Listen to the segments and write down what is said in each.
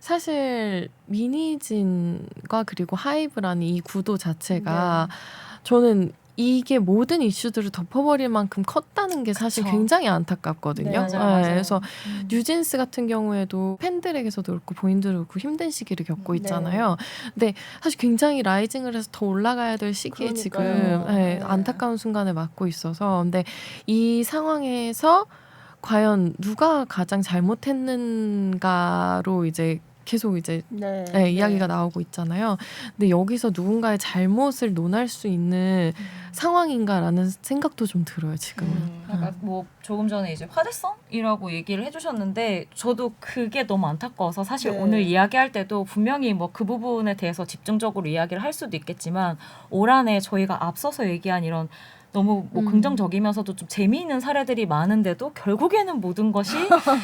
사실 미니진과 그리고 하이브라는 이 구도 자체가 저는 이게 모든 이슈들을 덮어버릴 만큼 컸다는 게 사실 그쵸. 굉장히 안타깝거든요. 네, 맞아요. 그래서 뉴진스 같은 경우에도 팬들에게서도 그렇고 본인들도 그렇고 힘든 시기를 겪고 있잖아요. 근데 사실 굉장히 라이징을 해서 더 올라가야 될 시기에 지금 그러니까요. 안타까운 순간을 맞고 있어서 근데 이 상황에서 과연 누가 가장 잘못했는가로 이제 계속 이제 이야기가 나오고 있잖아요. 근데 여기서 누군가의 잘못을 논할 수 있는 상황인가라는 생각도 좀 들어요, 지금은. 그러니까 뭐 조금 전에 이제 화제성이라고 얘기를 해주셨는데 저도 그게 너무 안타까워서 사실 오늘 이야기할 때도 분명히 뭐 그 부분에 대해서 집중적으로 이야기를 할 수도 있겠지만 올 한해 저희가 앞서서 얘기한 이런 너무 뭐 긍정적이면서도 좀 재미있는 사례들이 많은데도 결국에는 모든 것이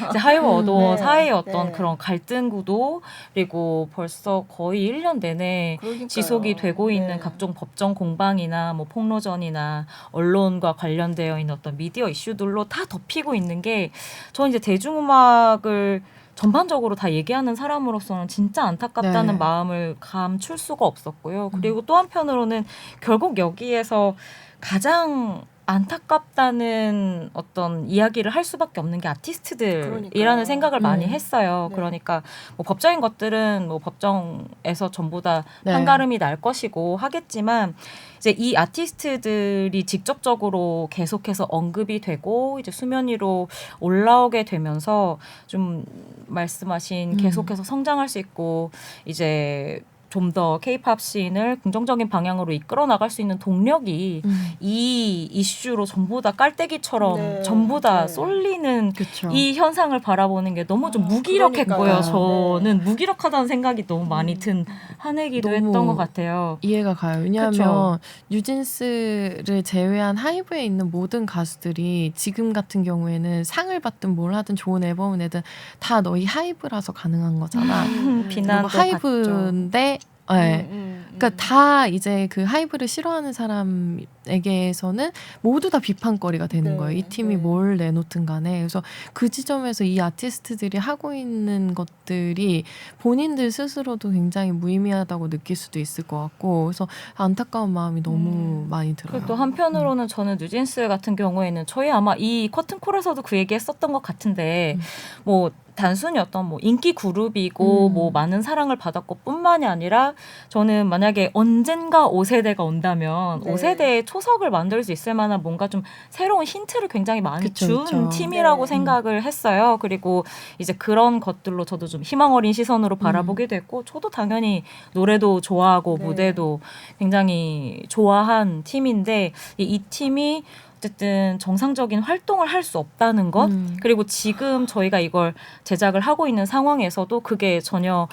이제 하이와 어도어 사이의 어떤 그런 갈등 구도 그리고 벌써 거의 1년 내내 지속이 되고 있는 각종 법정 공방이나 뭐 폭로전이나 언론과 관련되어 있는 어떤 미디어 이슈들로 다 덮이고 있는 게 저는 이제 대중음악을 전반적으로 다 얘기하는 사람으로서는 진짜 안타깝다는 마음을 감출 수가 없었고요. 그리고 또 한편으로는 결국 여기에서 가장 안타깝다는 어떤 이야기를 할 수밖에 없는 게 아티스트들이라는 생각을 많이 했어요. 그러니까 뭐 법적인 것들은 뭐 법정에서 전부 다 판가름이 날 것이고 하겠지만 이제 이 아티스트들이 직접적으로 계속해서 언급이 되고 이제 수면 위로 올라오게 되면서 좀 말씀하신 계속해서 성장할 수 있고 이제 좀 더 K-팝 씬을 긍정적인 방향으로 이끌어 나갈 수 있는 동력이 이 이슈로 전부 다 깔때기처럼 전부 다 쏠리는 이 현상을 바라보는 게 너무 좀 무기력했고요. 저는 무기력하다는 생각이 너무 많이 든 한 해기도 했던 것 같아요. 이해가 가요. 왜냐하면 뉴진스를 제외한 하이브에 있는 모든 가수들이 지금 같은 경우에는 상을 받든 뭘 하든 좋은 앨범을 내든 다 너희 하이브라서 가능한 거잖아. 비난도 하이브인데 그러니까 다 이제 그 하이브를 싫어하는 사람에게서는 모두 다 비판거리가 되는 거예요. 이 팀이 뭘 내놓든 간에. 그래서 그 지점에서 이 아티스트들이 하고 있는 것들이 본인들 스스로도 굉장히 무의미하다고 느낄 수도 있을 것 같고 그래서 안타까운 마음이 너무 많이 들어요. 그리고 또 한편으로는 저는 뉴진스 같은 경우에는 저희 아마 이 커튼콜에서도 그 얘기 했었던 것 같은데 뭐 단순히 어떤 뭐 인기 그룹이고 뭐 많은 사랑을 받았고 뿐만이 아니라 저는 만약에 언젠가 5세대가 온다면 5세대의 초석을 만들 수 있을 만한 뭔가 좀 새로운 힌트를 굉장히 많이 준 팀이라고 생각을 했어요. 그리고 이제 그런 것들로 저도 좀 희망 어린 시선으로 바라보게 됐고 저도 당연히 노래도 좋아하고 무대도 굉장히 좋아한 팀인데 이 팀이 어쨌든 정상적인 활동을 할 수 없다는 것 그리고 지금 저희가 이걸 제작을 하고 있는 상황에서도 그게 전혀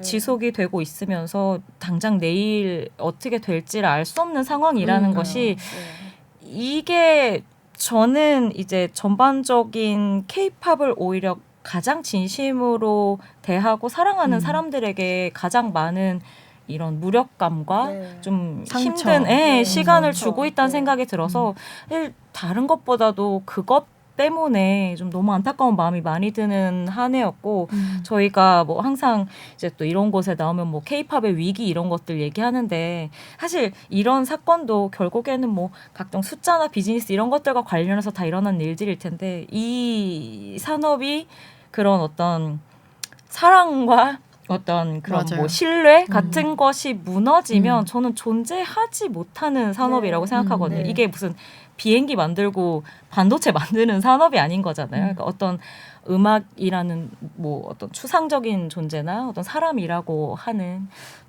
지속이 되고 있으면서 당장 내일 어떻게 될지를 알 수 없는 상황이라는 것이 이게 저는 이제 전반적인 K-팝을 오히려 가장 진심으로 대하고 사랑하는 사람들에게 가장 많은 이런 무력감과 좀 상처. 힘든 시간을 주고 있다는 생각이 들어서 다른 것보다도 그것 때문에 좀 너무 안타까운 마음이 많이 드는 한 해였고 저희가 뭐 항상 이제 또 이런 곳에 나오면 뭐 K-팝의 위기 이런 것들 얘기하는데 사실 이런 사건도 결국에는 뭐 각종 숫자나 비즈니스 이런 것들과 관련해서 다 일어난 일들일 텐데 이 산업이 그런 어떤 사랑과 어떤 그런 뭐 신뢰 같은 것이 무너지면 저는 존재하지 못하는 산업이라고 생각하거든요. 이게 무슨 비행기 만들고 반도체 만드는 산업이 아닌 거잖아요. 그러니까 어떤 음악이라는 뭐 어떤 추상적인 존재나 어떤 사람이라고 하는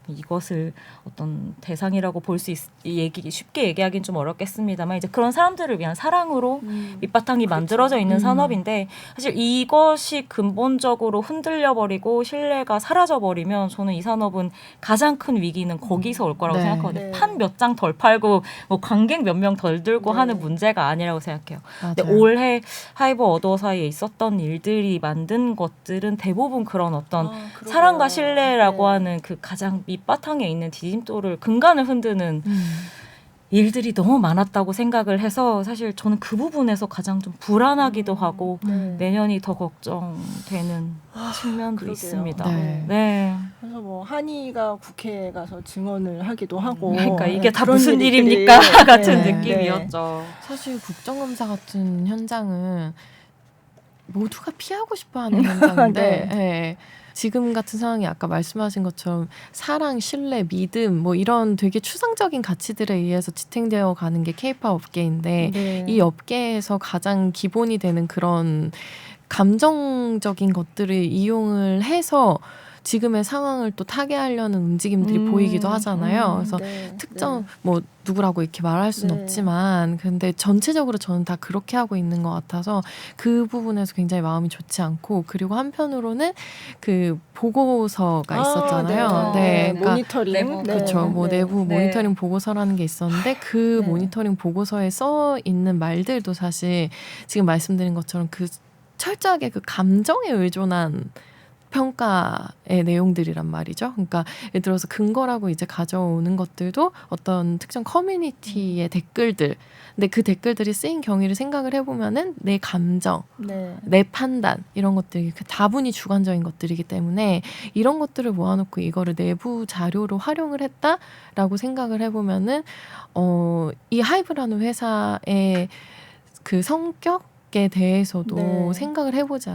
이것을 어떤 대상이라고 볼 수 쉽게 얘기하기는 좀 어렵겠습니다만 이제 그런 사람들을 위한 사랑으로 밑바탕이 만들어져 있는 산업인데 사실 이것이 근본적으로 흔들려버리고 신뢰가 사라져버리면 저는 이 산업은 가장 큰 위기는 거기서 올 거라고 생각하거든요. 판 몇 장 덜 팔고 뭐 관객 몇 명 덜 들고 하는 문제가 아니라고 생각해요. 근데 올해 하이브 어도어 사이에 있었던 일들이 만든 것들은 대부분 그런 어떤 사랑과 신뢰라고 하는 그 가장 밑바탕에 있는 디딤돌을 근간을 흔드는 일들이 너무 많았다고 생각을 해서 사실 저는 그 부분에서 가장 좀 불안하기도 하고 내년이 더 걱정되는 측면도 그러게요. 있습니다. 네. 네. 그래서 뭐 한이가 국회에 가서 증언을 하기도 하고 그러니까 이게 다 그런 무슨 일들이 일입니까? 같은 네. 느낌이었죠. 사실 국정감사 같은 현장은 모두가 피하고 싶어하는 현장인데 네. 예. 지금 같은 상황이 아까 말씀하신 것처럼 사랑, 신뢰, 믿음 뭐 이런 되게 추상적인 가치들에 의해서 지탱되어 가는 게 케이팝 업계인데 네. 이 업계에서 가장 기본이 되는 그런 감정적인 것들을 이용을 해서 지금의 상황을 또 타개하려는 움직임들이 보이기도 하잖아요. 그래서 네. 특정 뭐 누구라고 이렇게 말할 수는 네. 없지만 근데 전체적으로 저는 다 그렇게 하고 있는 것 같아서 그 부분에서 굉장히 마음이 좋지 않고 그리고 한편으로는 그 보고서가 있었잖아요. 네. 그러니까 모니터링. 내부 그렇죠. 뭐 내부 네. 모니터링 보고서라는 게 있었는데 그 네. 모니터링 보고서에 써 있는 말들도 사실 지금 말씀드린 것처럼 그 철저하게 그 감정에 의존한 평가의 내용들이란 말이죠. 그러니까 예를 들어서 근거라고 이제 가져오는 것들도 어떤 특정 커뮤니티의 댓글들. 근데 그 댓글들이 쓰인 경위를 생각을 해보면은 내 감정, 네. 내 판단 이런 것들이 그 다분히 주관적인 것들이기 때문에 이런 것들을 모아놓고 이거를 내부 자료로 활용을 했다라고 생각을 해보면은 이 하이브라는 회사의 그 성격에 대해서도 네. 생각을 해보지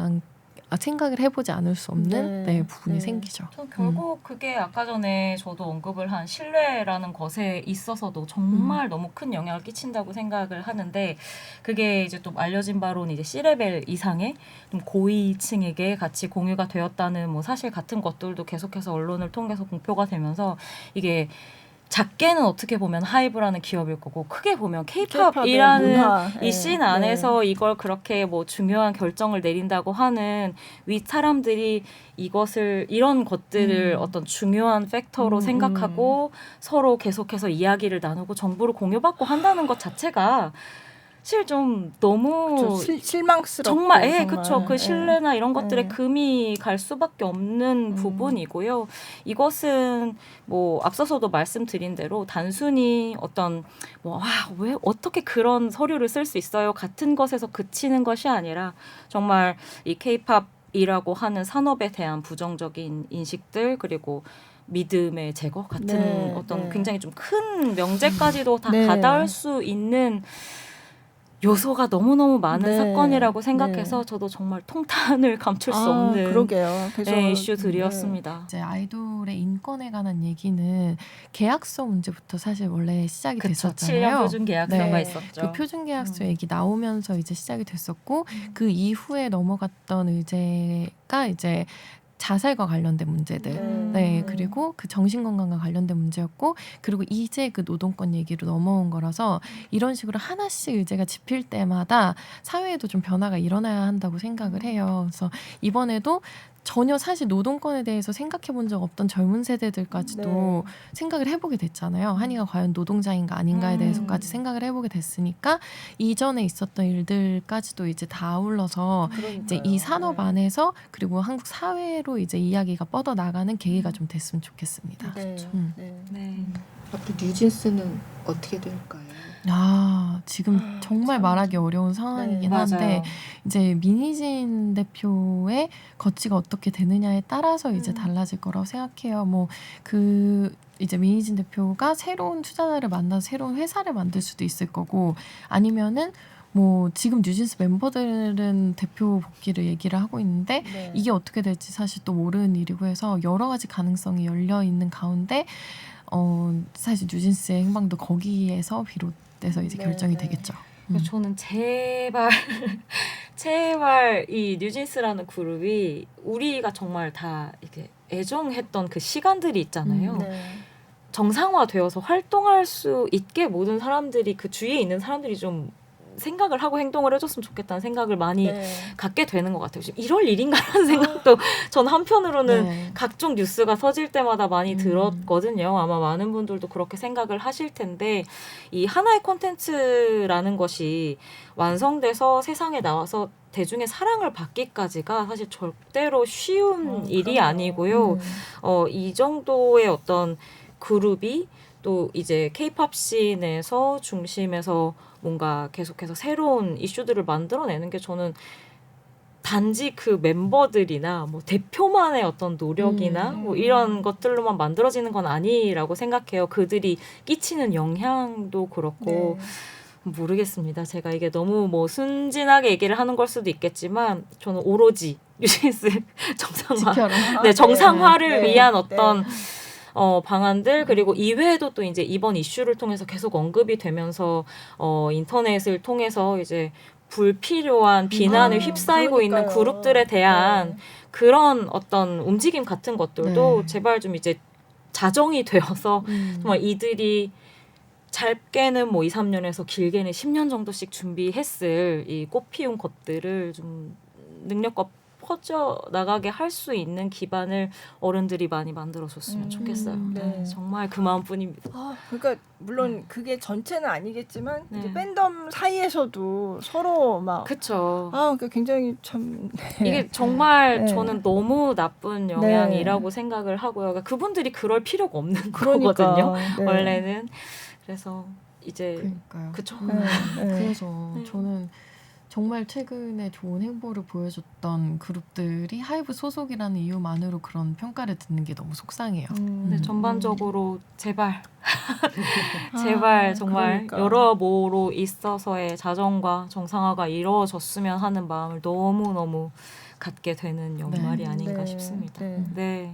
않을 수 없는 네. 부분이 네. 생기죠. 전 결국 그게 아까 전에 저도 언급을 한 신뢰라는 것에 있어서도 정말 너무 큰 영향을 끼친다고 생각을 하는데 그게 이제 또 알려진 바로는 이제 C레벨 이상의 좀 고위층에게 같이 공유가 되었다는 뭐 사실 같은 것들도 계속해서 언론을 통해서 공표가 되면서 이게 작게는 어떻게 보면 하이브라는 기업일 거고 크게 보면 K-팝이라는 이 씬 안에서 이걸 그렇게 뭐 중요한 결정을 내린다고 하는 윗 사람들이 이런 것들을 어떤 중요한 팩터로 생각하고 서로 계속해서 이야기를 나누고 정보를 공유받고 한다는 것 자체가 사실 좀 너무 실망스럽고 정말 그쵸. 그 신뢰나 이런 것들에 예. 금이 갈 수밖에 없는 부분이고요. 이것은 뭐 앞서서도 말씀드린 대로 단순히 어떤 왜 어떻게 그런 서류를 쓸 수 있어요 같은 것에서 그치는 것이 아니라 정말 이 K-팝이라고 하는 산업에 대한 부정적인 인식들 그리고 믿음의 제거 같은 어떤 굉장히 좀 큰 명제까지도 다 가닿을 수 있는 요소가 너무너무 많은 사건이라고 생각해서 저도 정말 통탄을 감출 수 없는 그러게요. 그래서 이슈들이었습니다. 이제 아이돌의 인권에 관한 얘기는 계약서 문제부터 사실 원래 시작이 됐었잖아요. 7년 표준 계약서가 있었죠. 그 표준 계약서 얘기 나오면서 이제 시작이 됐었고 그 이후에 넘어갔던 의제가 이제 자살과 관련된 문제들, 그리고 그 정신건강과 관련된 문제였고, 그리고 이제 그 노동권 얘기로 넘어온 거라서 이런 식으로 하나씩 의제가 짚일 때마다 사회에도 좀 변화가 일어나야 한다고 생각을 해요. 그래서 이번에도 전혀 사실 노동권에 대해서 생각해 본 적 없던 젊은 세대들까지도 생각을 해보게 됐잖아요. 한이가 과연 노동자인가 아닌가에 대해서까지 생각을 해보게 됐으니까 이전에 있었던 일들까지도 이제 다 아울러서 이제 이 산업 안에서 그리고 한국 사회로 이제 이야기가 뻗어 나가는 계기가 좀 됐으면 좋겠습니다. 앞으로 뉴진스는 어떻게 될까요? 지금 정말 말하기 어려운 상황이긴 한데 이제 민희진 대표의 거치가 어떻게 되느냐에 따라서 이제 달라질 거라고 생각해요. 이제 민희진 대표가 새로운 투자자를 만나서 새로운 회사를 만들 수도 있을 거고 아니면은 지금 뉴진스 멤버들은 대표 복귀를 얘기를 하고 있는데 이게 어떻게 될지 사실 또 모르는 일이고 해서 여러 가지 가능성이 열려 있는 가운데 사실 뉴진스의 행방도 거기에서 비롯돼서 이제 결정이 되겠죠. 저는 제발 이 뉴진스라는 그룹이 우리가 정말 다 이렇게 애정했던 그 시간들이 있잖아요. 정상화되어서 활동할 수 있게 모든 사람들이 그 주위에 있는 사람들이 좀 생각을 하고 행동을 해줬으면 좋겠다는 생각을 많이 갖게 되는 것 같아요. 지금 이럴 일인가라는 생각도 전 한편으로는 각종 뉴스가 터질 때마다 많이 들었거든요. 아마 많은 분들도 그렇게 생각을 하실 텐데 이 하나의 콘텐츠라는 것이 완성돼서 세상에 나와서 대중의 사랑을 받기까지가 사실 절대로 쉬운 일이 아니고요. 이 정도의 어떤 그룹이 또 이제 K-팝 씬에서 중심에서 뭔가 계속해서 새로운 이슈들을 만들어내는 게 저는 단지 그 멤버들이나 뭐 대표만의 어떤 노력이나 뭐 이런 것들로만 만들어지는 건 아니라고 생각해요. 그들이 끼치는 영향도 그렇고 모르겠습니다. 제가 이게 너무 뭐 순진하게 얘기를 하는 걸 수도 있겠지만 저는 오로지 뉴진스 정상화, 지켜라. 네, 정상화를 네. 위한 네. 어떤 방안들 그리고 이외에도 또 이제 이번 이슈를 통해서 계속 언급이 되면서 인터넷을 통해서 이제 불필요한 비난을 휩싸이고 있는 그러니까요. 그룹들에 대한 그런 어떤 움직임 같은 것들도 네. 제발 좀 이제 자정이 되어서 정말 이들이 짧게는 뭐 2, 3년에서 길게는 10년 정도씩 준비했을 이 꽃피운 것들을 좀 능력과 퍼져 나가게 할 수 있는 기반을 어른들이 많이 만들어줬으면 좋겠어요. 네. 네, 정말 그 마음뿐입니다. 그러니까 물론 그게 전체는 아니겠지만 네. 이제 팬덤 사이에서도 서로 막 그렇죠. 그러니까 굉장히 참 이게 정말 네. 저는 너무 나쁜 영향이라고 생각을 하고요. 그러니까 그분들이 그럴 필요가 없는 거거든요. 네. 원래는. 그래서 이제 그러니까요. 그쵸. 그래서 네. 저는 정말 최근에 좋은 행보를 보여줬던 그룹들이 하이브 소속이라는 이유만으로 그런 평가를 듣는 게 너무 속상해요. 근데 전반적으로 제발 제발 정말 그러니까. 여러모로 있어서의 자정과 정상화가 이루어졌으면 하는 마음을 너무너무 갖게 되는 연말이 네. 아닌가 싶습니다. 네.